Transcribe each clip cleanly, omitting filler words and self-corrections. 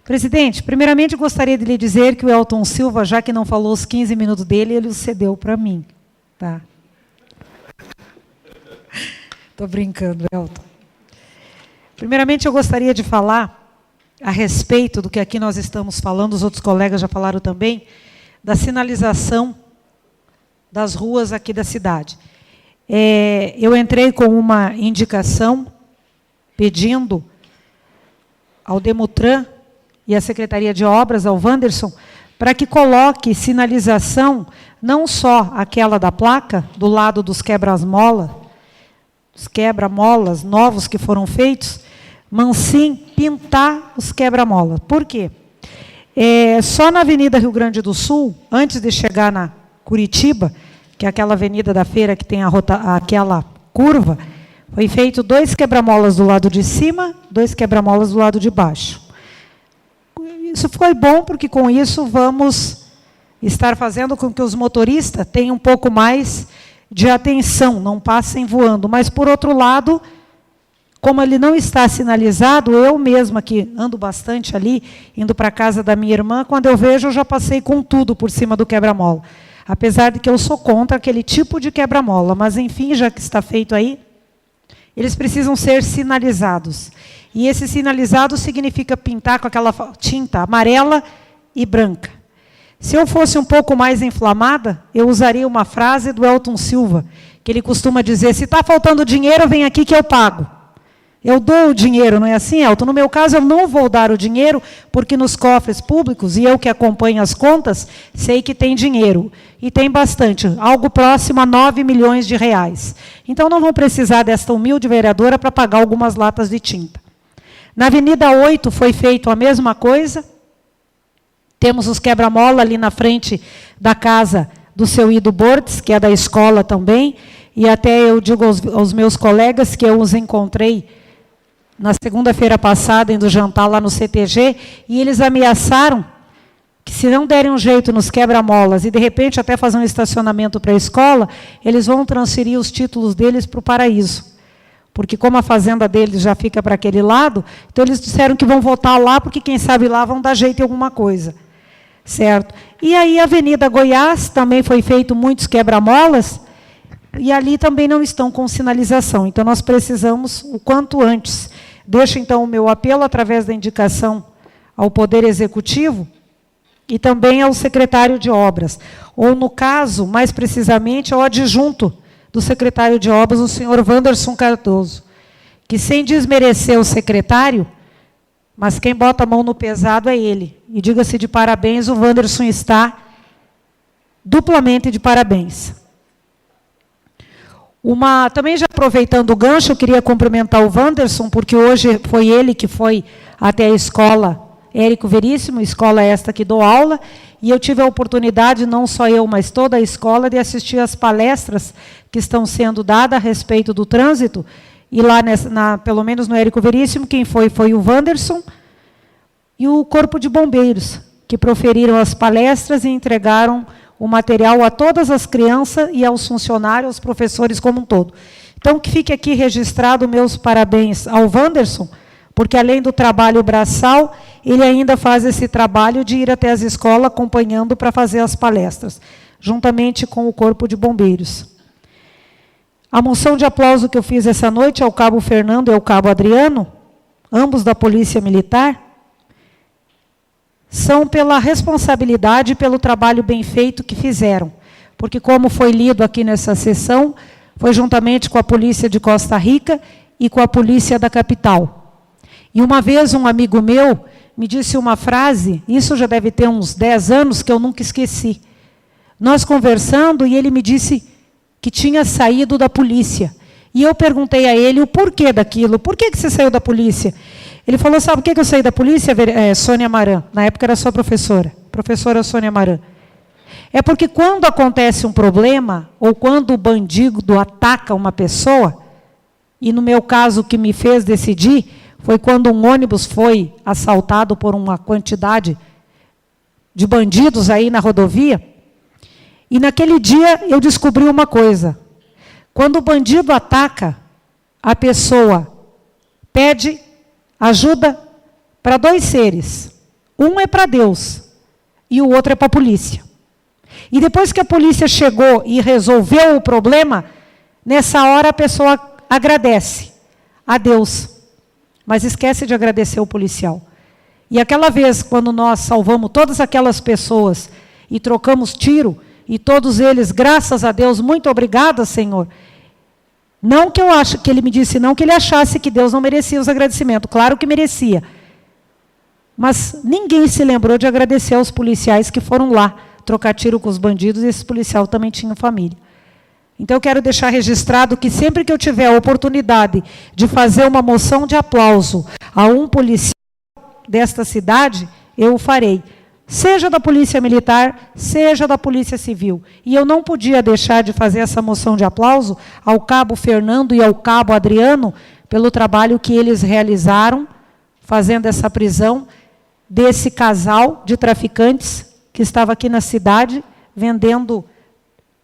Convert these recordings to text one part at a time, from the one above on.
Presidente, primeiramente gostaria de lhe dizer que o Elton Silva, já que não falou os 15 minutos dele, ele os cedeu para mim. Tá? Estou brincando, Elton. Primeiramente, eu gostaria de falar a respeito do que aqui nós estamos falando, os outros colegas já falaram também, da sinalização das ruas aqui da cidade. Eu entrei com uma indicação pedindo ao Demutran e à Secretaria de Obras, ao Wanderson, para que coloque sinalização, não só aquela da placa, do lado dos quebra-molas novos que foram feitos, mas sim pintar os quebra-molas. Por quê? Só na Avenida Rio Grande do Sul, antes de chegar na Curitiba, que é aquela avenida da feira que tem aquela curva, foi feito 2 quebra-molas do lado de cima, 2 quebra-molas do lado de baixo. Isso foi bom, porque com isso vamos estar fazendo com que os motoristas tenham um pouco mais de atenção, não passem voando. Mas, por outro lado, como ele não está sinalizado, eu mesma, que ando bastante ali, indo para a casa da minha irmã, quando eu vejo, eu já passei com tudo por cima do quebra-mola. Apesar de que eu sou contra aquele tipo de quebra-mola, mas, enfim, já que está feito aí, eles precisam ser sinalizados. E esse sinalizado significa pintar com aquela tinta amarela e branca. Se eu fosse um pouco mais inflamada, eu usaria uma frase do Elton Silva, que ele costuma dizer: se está faltando dinheiro, vem aqui que eu pago. Eu dou o dinheiro, não é assim, Elton? No meu caso, eu não vou dar o dinheiro, porque nos cofres públicos, e eu que acompanho as contas, sei que tem dinheiro. E tem bastante, algo próximo a 9 milhões de reais. Então, não vão precisar desta humilde vereadora para pagar algumas latas de tinta. Na Avenida 8 foi feito a mesma coisa. Temos os quebra-mola ali na frente da casa do seu Ido Bortes, que é da escola também. E até eu digo aos meus colegas que eu os encontrei na segunda-feira passada, indo jantar lá no CTG, e eles ameaçaram que, se não derem um jeito nos quebra-molas e, de repente, até fazer um estacionamento para a escola, eles vão transferir os títulos deles para o Paraíso. Porque, como a fazenda deles já fica para aquele lado, então eles disseram que vão votar lá, porque, quem sabe, lá vão dar jeito em alguma coisa. Certo? E aí, a Avenida Goiás, também foi feito muitos quebra-molas, e ali também não estão com sinalização. Então, nós precisamos, o quanto antes. Deixo, então, o meu apelo, através da indicação ao Poder Executivo, e também ao secretário de Obras. Ou, no caso, mais precisamente, ao adjunto do secretário de Obras, o senhor Wanderson Cardoso, que, sem desmerecer o secretário, mas quem bota a mão no pesado é ele. E, diga-se de parabéns, o Wanderson está duplamente de parabéns. Também, já aproveitando o gancho, eu queria cumprimentar o Wanderson, porque hoje foi ele que foi até a escola Érico Veríssimo, escola esta que dou aula, e eu tive a oportunidade, não só eu, mas toda a escola, de assistir às palestras que estão sendo dadas a respeito do trânsito, e lá, pelo menos no Érico Veríssimo, quem foi o Wanderson e o Corpo de Bombeiros, que proferiram as palestras e entregaram o material a todas as crianças e aos funcionários, aos professores como um todo. Então, que fique aqui registrado meus parabéns ao Wanderson, porque, além do trabalho braçal, ele ainda faz esse trabalho de ir até as escolas acompanhando para fazer as palestras, juntamente com o Corpo de Bombeiros. A moção de aplauso que eu fiz essa noite ao Cabo Fernando e ao Cabo Adriano, ambos da Polícia Militar, são pela responsabilidade e pelo trabalho bem feito que fizeram. Porque, como foi lido aqui nessa sessão, foi juntamente com a Polícia de Costa Rica e com a Polícia da Capital. E uma vez um amigo meu me disse uma frase, isso já deve ter uns 10 anos, que eu nunca esqueci. Nós conversando, e ele me disse que tinha saído da polícia. E eu perguntei a ele o porquê daquilo. Por que você saiu da polícia? Ele falou: sabe por que eu saí da polícia, Sônia Maran? Na época era sua professora Sônia Maran. É porque, quando acontece um problema, ou quando o bandido ataca uma pessoa, e no meu caso o que me fez decidir foi quando um ônibus foi assaltado por uma quantidade de bandidos aí na rodovia, e naquele dia eu descobri uma coisa: quando o bandido ataca, a pessoa pede ajuda para 2 seres, Um é para Deus e o outro é para a polícia. E depois que a polícia chegou e resolveu o problema, nessa hora a pessoa agradece a Deus, mas esquece de agradecer o policial. E aquela vez, quando nós salvamos todas aquelas pessoas e trocamos tiro, e todos eles, graças a Deus, muito obrigada, Senhor. Não que eu acho, que ele me disse, não que ele achasse que Deus não merecia os agradecimentos. Claro que merecia. Mas ninguém se lembrou de agradecer aos policiais que foram lá trocar tiro com os bandidos, e esses policiais também tinham família. Então eu quero deixar registrado que sempre que eu tiver a oportunidade de fazer uma moção de aplauso a um policial desta cidade, eu o farei. Seja da Polícia Militar, seja da Polícia Civil. E eu não podia deixar de fazer essa moção de aplauso ao cabo Fernando e ao cabo Adriano pelo trabalho que eles realizaram, fazendo essa prisão desse casal de traficantes que estava aqui na cidade, vendendo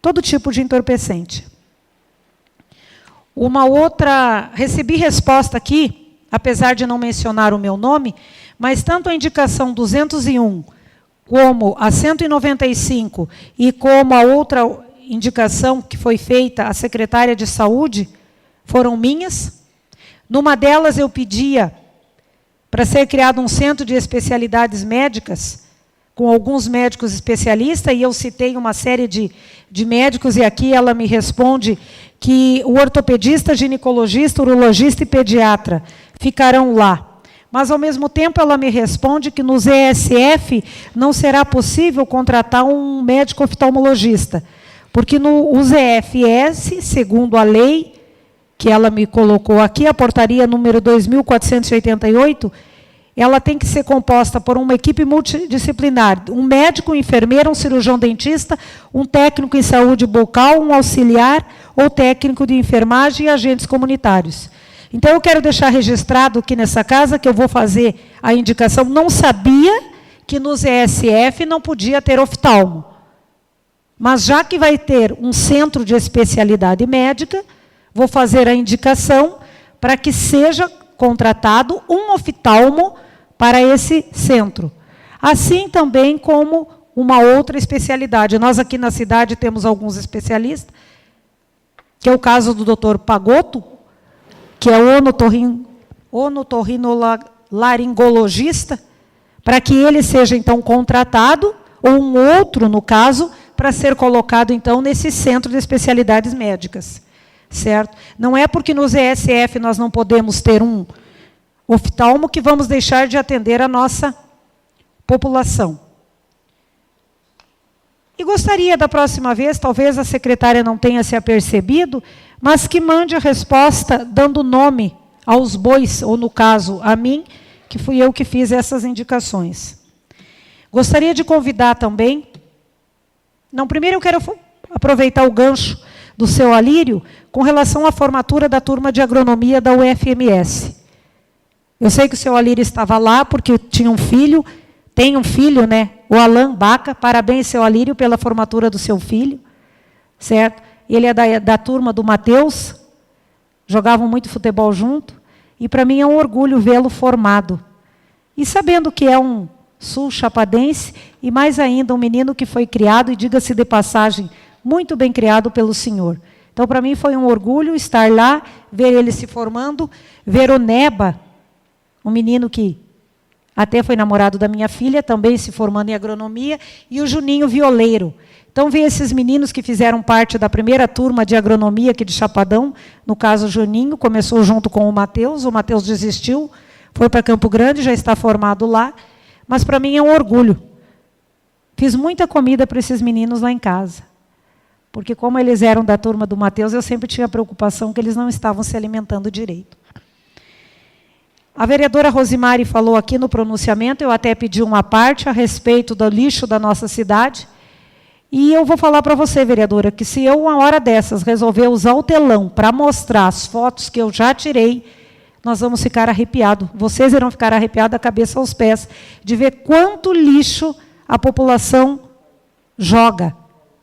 todo tipo de entorpecente. Uma outra, recebi resposta aqui, apesar de não mencionar o meu nome, mas tanto a indicação 201, como a 195 e como a outra indicação que foi feita à secretária de saúde, foram minhas. Numa delas eu pedia para ser criado um centro de especialidades médicas, com alguns médicos especialistas, e eu citei uma série de médicos, e aqui ela me responde que o ortopedista, ginecologista, urologista e pediatra ficarão lá. Mas, ao mesmo tempo, ela me responde que nos ESF não será possível contratar um médico oftalmologista, porque nos EFS, segundo a lei que ela me colocou aqui, a portaria número 2.488, ela tem que ser composta por uma equipe multidisciplinar, um médico, um enfermeiro, um cirurgião dentista, um técnico em saúde bucal, um auxiliar ou técnico de enfermagem e agentes comunitários. Então, eu quero deixar registrado aqui nessa casa que eu vou fazer a indicação. Não sabia que nos ESF não podia ter oftalmo. Mas já que vai ter um centro de especialidade médica, vou fazer a indicação para que seja contratado um oftalmo para esse centro. Assim também como uma outra especialidade. Nós aqui na cidade temos alguns especialistas, que é o caso do Dr. Pagotto, que é otorrinolaringologista, para que ele seja, então, contratado, ou um outro, no caso, para ser colocado, então, nesse centro de especialidades médicas. Certo? Não é porque nos ESF nós não podemos ter um oftalmo que vamos deixar de atender a nossa população. E gostaria da próxima vez, talvez a secretária não tenha se apercebido, mas que mande a resposta dando nome aos bois, ou no caso, a mim, que fui eu que fiz essas indicações. Gostaria de convidar também, primeiro eu quero aproveitar o gancho do seu Alírio, com relação à formatura da turma de agronomia da UFMS. Eu sei que o seu Alírio estava lá, porque tinha um filho, tem um filho, né? O Alan Baca. Parabéns, seu Alírio, pela formatura do seu filho. Certo? Ele é da turma do Matheus, jogavam muito futebol junto, e para mim é um orgulho vê-lo formado. E sabendo que é um sul-chapadense, e mais ainda um menino que foi criado, e diga-se de passagem, muito bem criado pelo senhor. Então, para mim, foi um orgulho estar lá, ver ele se formando, ver o Neba, um menino que até foi namorado da minha filha, também se formando em agronomia, e o Juninho Violeiro. Então, ver esses meninos que fizeram parte da primeira turma de agronomia aqui de Chapadão, no caso, o Juninho, começou junto com o Matheus desistiu, foi para Campo Grande, já está formado lá, mas para mim é um orgulho. Fiz muita comida para esses meninos lá em casa. Porque como eles eram da turma do Matheus, eu sempre tinha a preocupação que eles não estavam se alimentando direito. A vereadora Rosimari falou aqui no pronunciamento, eu até pedi uma parte a respeito do lixo da nossa cidade, e eu vou falar para você, vereadora, que se eu, uma hora dessas, resolver usar o telão para mostrar as fotos que eu já tirei, nós vamos ficar arrepiados. Vocês irão ficar arrepiados da cabeça aos pés, de ver quanto lixo a população joga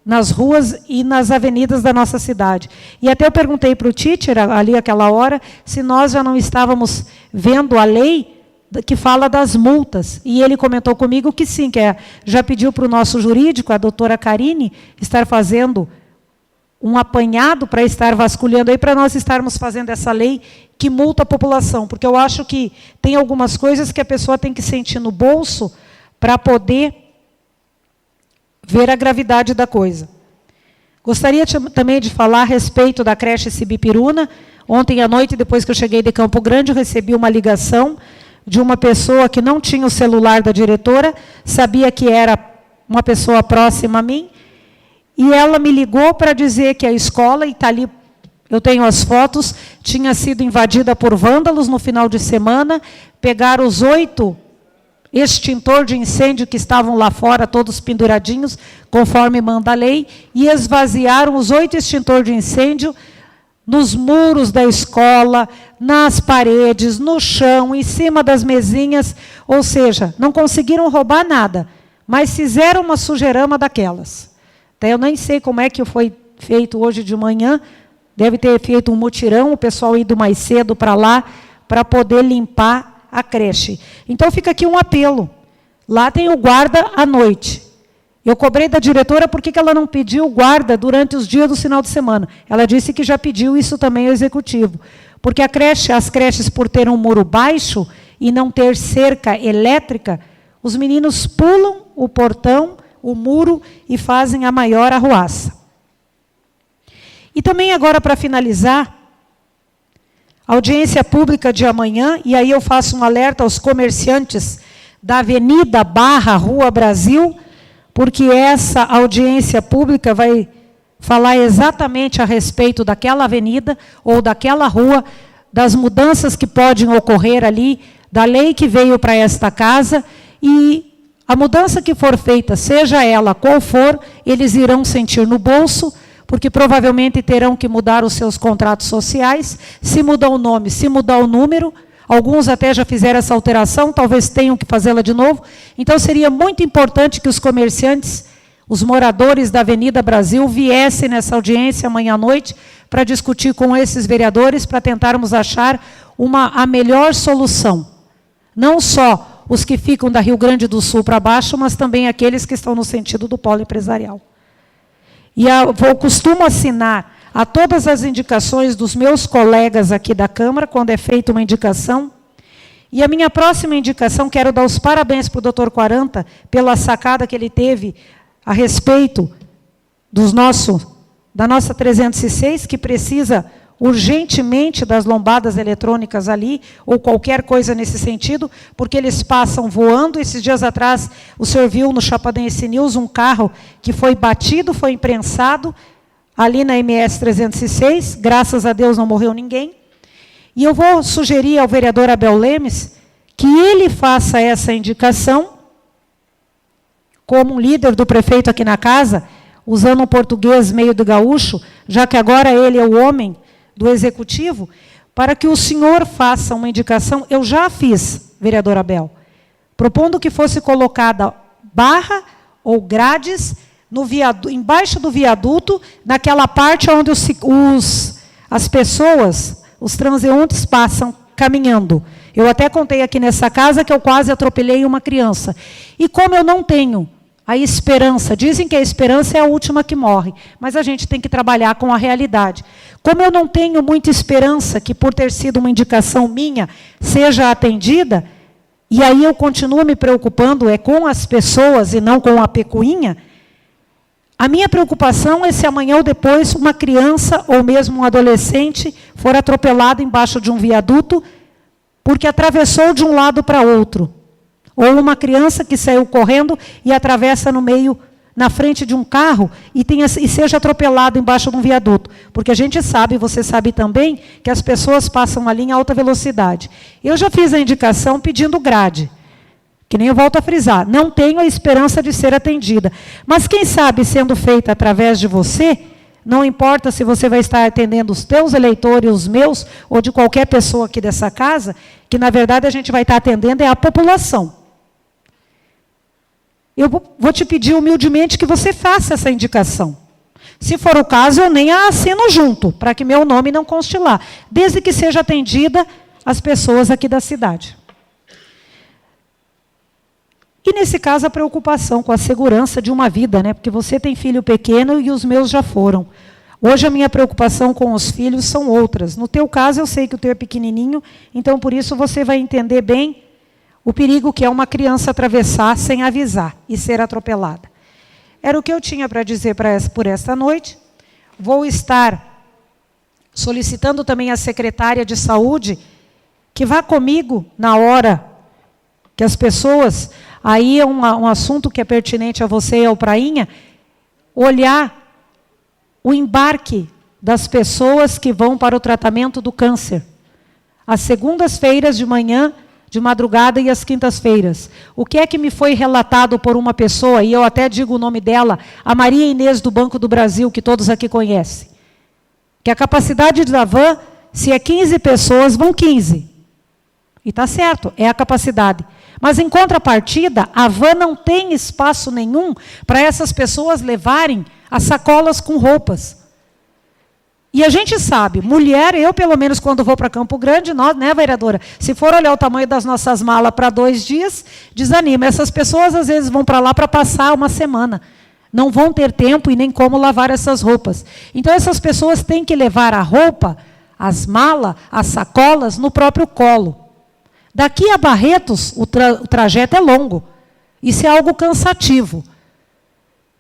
nas ruas e nas avenidas da nossa cidade. E até eu perguntei para o Títer, ali aquela hora, se nós já não estávamos vendo a lei que fala das multas. E ele comentou comigo que sim, que já pediu para o nosso jurídico, a doutora Karine, estar fazendo um apanhado para estar vasculhando aí, para nós estarmos fazendo essa lei que multa a população. Porque eu acho que tem algumas coisas que a pessoa tem que sentir no bolso para poder ver a gravidade da coisa. Gostaria também de falar a respeito da creche Sibipiruna. Ontem à noite, depois que eu cheguei de Campo Grande, eu recebi uma ligação de uma pessoa que não tinha o celular da diretora, sabia que era uma pessoa próxima a mim, e ela me ligou para dizer que a escola, e está ali, eu tenho as fotos, tinha sido invadida por vândalos no final de semana, pegaram os 8 extintor de incêndio que estavam lá fora, todos penduradinhos, conforme manda a lei, e esvaziaram os 8 extintor de incêndio nos muros da escola, nas paredes, no chão, em cima das mesinhas, ou seja, não conseguiram roubar nada, mas fizeram uma sujeirama daquelas. Até eu nem sei como é que foi feito hoje de manhã, deve ter feito um mutirão, o pessoal indo mais cedo para lá, para poder limpar a creche. Então fica aqui um apelo, lá tem o guarda à noite. Eu cobrei da diretora por que ela não pediu guarda durante os dias do final de semana. Ela disse que já pediu isso também ao executivo. Porque as creches, por ter um muro baixo e não ter cerca elétrica, os meninos pulam o portão, o muro, e fazem a maior arruaça. E também agora, para finalizar, audiência pública de amanhã, e aí eu faço um alerta aos comerciantes da Avenida / Rua Brasil, porque essa audiência pública vai falar exatamente a respeito daquela avenida ou daquela rua, das mudanças que podem ocorrer ali, da lei que veio para esta casa, e a mudança que for feita, seja ela qual for, eles irão sentir no bolso, porque provavelmente terão que mudar os seus contratos sociais, se mudar o nome, se mudar o número. Alguns até já fizeram essa alteração, talvez tenham que fazê-la de novo. Então, seria muito importante que os comerciantes, os moradores da Avenida Brasil, viessem nessa audiência amanhã à noite para discutir com esses vereadores, para tentarmos achar a melhor solução. Não só os que ficam da Rio Grande do Sul para baixo, mas também aqueles que estão no sentido do polo empresarial. E eu costumo assinar a todas as indicações dos meus colegas aqui da Câmara, quando é feita uma indicação. E a minha próxima indicação, quero dar os parabéns para o doutor Quaranta, pela sacada que ele teve a respeito da nossa 306, que precisa urgentemente das lombadas eletrônicas ali, ou qualquer coisa nesse sentido, porque eles passam voando. Esses dias atrás, o senhor viu no Chapadense News um carro que foi batido, foi imprensado, ali na MS 306, graças a Deus não morreu ninguém. E eu vou sugerir ao vereador Abel Lemes que ele faça essa indicação, como um líder do prefeito aqui na casa, usando um português meio do gaúcho, já que agora ele é o homem do executivo, para que o senhor faça uma indicação. Eu já fiz, vereador Abel, propondo que fosse colocada barra ou grades embaixo do viaduto, naquela parte onde as pessoas, os transeuntes, passam caminhando. Eu até contei aqui nessa casa que eu quase atropelei uma criança. E como eu não tenho a esperança, dizem que a esperança é a última que morre, mas a gente tem que trabalhar com a realidade. Como eu não tenho muita esperança que, por ter sido uma indicação minha, seja atendida, e aí eu continuo me preocupando com as pessoas e não com a pecuinha, a minha preocupação é se amanhã ou depois uma criança ou mesmo um adolescente for atropelado embaixo de um viaduto porque atravessou de um lado para outro. Ou uma criança que saiu correndo e atravessa no meio, na frente de um carro e seja atropelado embaixo de um viaduto. Porque a gente sabe, você sabe também, que as pessoas passam ali em alta velocidade. Eu já fiz a indicação pedindo grade. Que nem eu volto a frisar, não tenho a esperança de ser atendida. Mas quem sabe, sendo feita através de você, não importa se você vai estar atendendo os teus eleitores, os meus, ou de qualquer pessoa aqui dessa casa, que na verdade a gente vai estar atendendo a população. Eu vou te pedir humildemente que você faça essa indicação. Se for o caso, eu nem a assino junto, para que meu nome não conste lá, desde que seja atendida as pessoas aqui da cidade. E, nesse caso, a preocupação com a segurança de uma vida, né? Porque você tem filho pequeno e os meus já foram. Hoje, a minha preocupação com os filhos são outras. No teu caso, eu sei que o teu é pequenininho, então, por isso, você vai entender bem o perigo que é uma criança atravessar sem avisar e ser atropelada. Era o que eu tinha para dizer por esta noite. Vou estar solicitando também à secretária de saúde que vá comigo na hora que as pessoas, aí é um assunto que é pertinente a você e ao Prainha, olhar o embarque das pessoas que vão para o tratamento do câncer. Às segundas-feiras de manhã, de madrugada, e às quintas-feiras. O que é que me foi relatado por uma pessoa, e eu até digo o nome dela, a Maria Inês do Banco do Brasil, que todos aqui conhecem. Que a capacidade da van, se é 15 pessoas, vão 15. E está certo, é a capacidade. Mas, em contrapartida, a van não tem espaço nenhum para essas pessoas levarem as sacolas com roupas. E a gente sabe, mulher, eu pelo menos quando vou para Campo Grande, nós, né, vereadora, se for olhar o tamanho das nossas malas para 2 dias, desanima. Essas pessoas às vezes vão para lá para passar uma semana. Não vão ter tempo e nem como lavar essas roupas. Então essas pessoas têm que levar a roupa, as malas, as sacolas no próprio colo. Daqui a Barretos, o trajeto é longo. Isso é algo cansativo.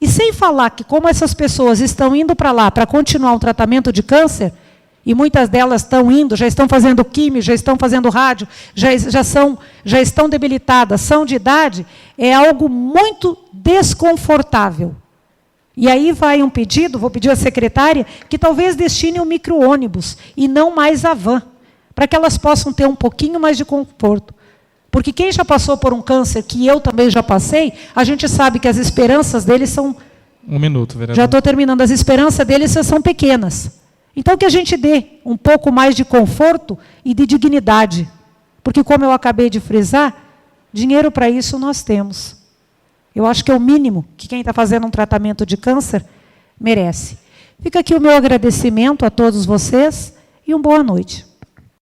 E sem falar que, como essas pessoas estão indo para lá para continuar um tratamento de câncer, e muitas delas estão indo, já estão fazendo químio, já estão fazendo rádio, já estão debilitadas, são de idade, é algo muito desconfortável. E aí vai um pedido, vou pedir à secretária, que talvez destine um micro-ônibus e não mais a van, para que elas possam ter um pouquinho mais de conforto. Porque quem já passou por um câncer, que eu também já passei, a gente sabe que as esperanças deles são... Um minuto, vereador. Já estou terminando. As esperanças deles são pequenas. Então, que a gente dê um pouco mais de conforto e de dignidade. Porque, como eu acabei de frisar, dinheiro para isso nós temos. Eu acho que é o mínimo que quem está fazendo um tratamento de câncer merece. Fica aqui o meu agradecimento a todos vocês e uma boa noite.